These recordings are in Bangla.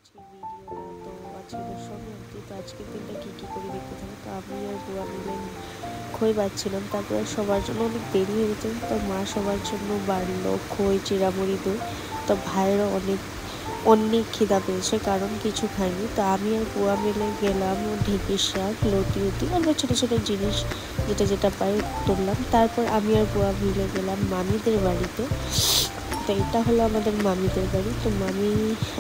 আজকের ভিডিওটা। তো আজকে সংক্রান্তি, তো আজকের দিনটা কী কী করি দেখতে থাকো। তো আমি আর বুয়া মিলে খই বাচ্ছিলাম, তারপরে সবার জন্য অনেক দেরি হয়ে গেছে। তো মা সবার জন্য বাড়লো খই, চিড়ামুড়ি, দই। তো ভাইয়েরও অনেক খিদা পেয়েছে, কারণ কিছু খাইনি। তো আমি আর বুয়া মিলে গেলাম ঢেঁকির শাক, লতি উতি, অল্প ছোটো ছোটো জিনিস যেটা যেটা পাই তুললাম। তারপর আমি আর বুয়া মিলে গেলাম মামিদের বাড়িতে। তো এটা হলো আমাদের মামিদের বাড়ি। তো মামি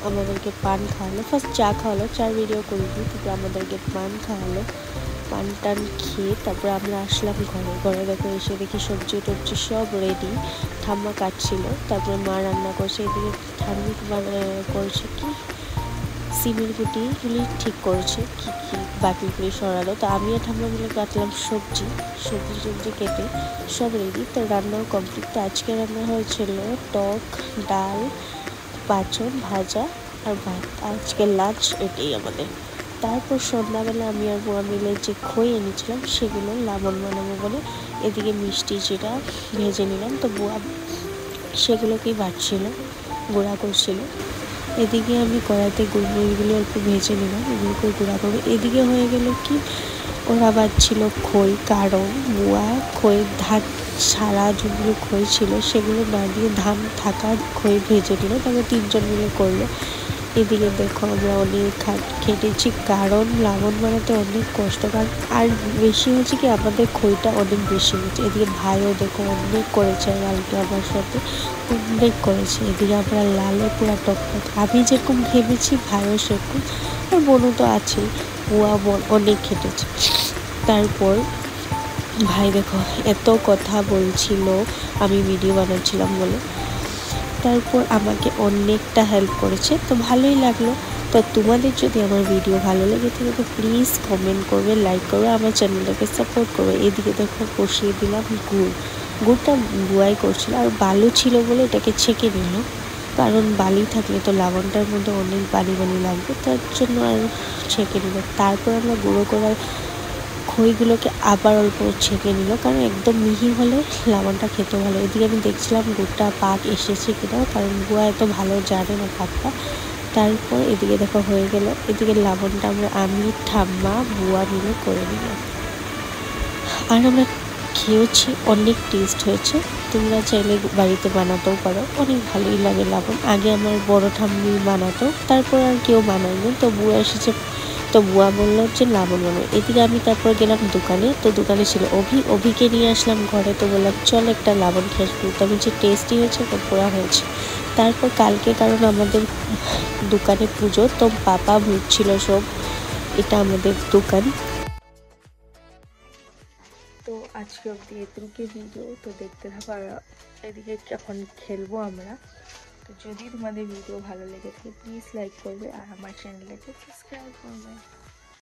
আমাদেরকে পান খাওয়ালো, ফার্স্ট চা খাওয়ালো, চার ভিডিও করিনি, তারপর আমাদেরকে পান খাওয়ালো। পান টান খেয়ে তারপর আমরা আসলাম ঘরে দেখো এসে দেখি সবজি টবজি সব রেডি, ঠাম্মা কাটছিল, তারপরে মা রান্না করছে, এদিকে ঠাম্মি করছে কি সিমের গুটিগুলি ঠিক করছে, কী কী বাকিগুলি সরালো। তো আমি আর ঠাম্মা মিলে কাটলাম সবজি কেটে সব রেডি। তো রান্নাও কমপ্লিট। তো আজকে রান্না হয়েছিল টক, ডাল, পাঁচন, ভাজা আর ভাত। আজকে লাঞ্চ এটাই আমাদের। তারপর সন্ধ্যাবেলা আমি আর বুয়া মিলে যে খই এনেছিলাম সেগুলো লাবণ বানাবো বলে এদিকে মিষ্টি যেটা ভেজে নিলাম। তো বুয়া সেগুলোকেই বাটছিল, গুঁড়া করছিল। এদিকে আমি কড়াইতে গুড়মুড়িগুলো অল্প ভেজে নিলাম, এগুলোকে গুঁড়া করবো। এদিকে হয়ে গেল কি, ওরা বাজছিল খই, কারণ বুয়া খই ধান সারা যেগুলো খই ছিল সেগুলো না দিয়ে ধান থাকা খই ভেজে নিল, তারপর তিনজন মিলে করলো। এদিকে দেখো আমরা অনেক খেটেছি, কারণ লাবণ বানাতে অনেক কষ্ট, কারণ আর বেশি হচ্ছে কি আমাদের খইটা অনেক বেশি হয়েছে। এদিকে ভাইও দেখো অনেক করেছে, কালকে আমার সাথে অনেক করেছে। এদিকে আমরা লালে পুরা টকটক, আমি যেরকম ভেবেছি ভাইও সেরকম, আর বোনও তো আছেই, বুয়া বোন অনেক খেটেছে। তারপর ভাই দেখো এত কথা বলছিল আমি ভিডিও বানাচ্ছিলাম বলে, তারপর আমাকে অনেকটা হেল্প করেছে, তো ভালোই লাগলো। তো তোমাদের যদি আমার ভিডিও ভালো লেগে থাকে তো প্লিজ কমেন্ট করবে, লাইক করবে, আমার চ্যানেলটাকে সাপোর্ট করবে। এদিকে দেখো কষিয়ে দিলাম গুড়টা বুয়াই করছিল, আর বালু ছিল বলে এটাকে ছেঁকে নিল, কারণ বালি থাকলে তো লবণটার মধ্যে অনেক বালি লাগবে, তার জন্য আর ছেঁকে নিল। তারপর আমরা গুঁড়ো করার খইগুলোকে আবার অল্প ছেঁকে নিল, কারণ একদম মিহি হলে লবণটা খেতে ভালো। এদিকে আমি দেখছিলাম গুড়টা পাক এসেছে কিনা, কারণ বুয়া এত ভালো জানে না পাকটা। তারপর এদিকে দেখো হয়ে গেল। এদিকে লবণটা আমি ঠাম্মা বুয়া মিলে করে নিলাম, আর আমরা খেয়েছি, অনেক টেস্ট হয়েছে। তোমরা চাইলে বাড়িতে বানাতেও পারো, অনেক ভালোই লাগে লবণ। আগে আমার বড় ঠাম্মি বানাতো, তারপর আর কেউ বানায়নি, তো বুয়া এসেছে, তো বুয়া বললো যে লবণ বানাবো। এদিকে আমি তারপর গেলাম দোকানে, তো দোকানে ছিল অভিকে নিয়ে আসলাম ঘরে, তো বললাম চল একটা লবণ খেয়ে আসবি। তবে যে টেস্টি হয়েছে তো পুরা হয়েছে। তারপর কালকে কারণ আমাদের দোকানে পুজো, তো পাপা ভুগছিল সব, এটা আমাদের দোকান। তো আজকে অবধি এতটুকু ভিডিও, তো দেখতে থাকো। আর এদিকে এখন খেলবো আমরা। তো যদি তোমাদের ভিডিও ভালো লেগে থাকে প্লিজ লাইক করবে, আর আমার চ্যানেলটাকে সাবস্ক্রাইব করবে।